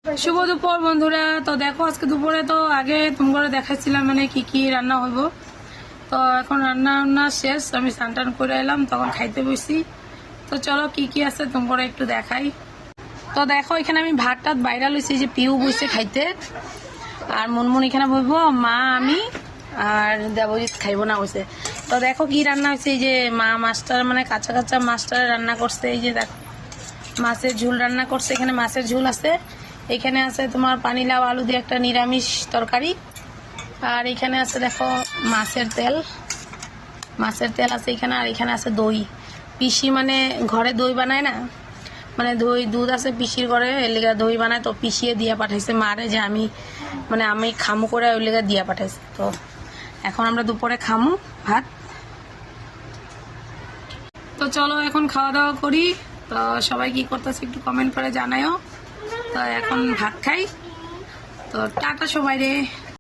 শুভ দুপুর বন্ধুরা। তো দেখো আজকে দুপুরে তো আগে তোমাকে দেখাচ্ছিলাম মানে কি কি রান্না হইব। তো এখন রান্না শেষ, আমি স্নান করে এলাম, তখন খাইতে বসি। তো চলো কি কি আছে তোমাকে একটু দেখাই। তো দেখো এখানে আমি ভাত টাত বাইরা লইছি, যে পিউ বসে খাইতে, আর মুনমুন এখানে বইবো, মা আমি আর দেবজিৎ খাইব না বসে। তো দেখো কি রান্না হয়েছে, এই যে মা মাছটা মানে কাঁচা কাঁচা মাছটা রান্না করছে। এই যে দেখো মাছের ঝোল রান্না করছে, এখানে মাছের ঝোল আছে, এখানে আছে তোমার পানিলাউ আলু দিয়ে একটা নিরামিষ তরকারি, আর এখানে আছে দেখো মাছের তেল আছে এখানে, আর এখানে আছে দই। পিসি মানে ঘরে দই বানায় না, মানে দুধ আছে পিসির ঘরে, এর লেগা দই বানায়, তো পিসিয়ে দিয়ে পাঠাইছে মারে, যে আমি খামু করে ওই লেগা দিয়ে পাঠাইছে। তো এখন আমরা দুপুরে খামু ভাত। তো চলো এখন খাওয়া দাওয়া করি। তো সবাই কি করতেছে একটু কমেন্ট করে জানায়ও। তো এখন ভাত খাই। তো টাটা সবাই রে।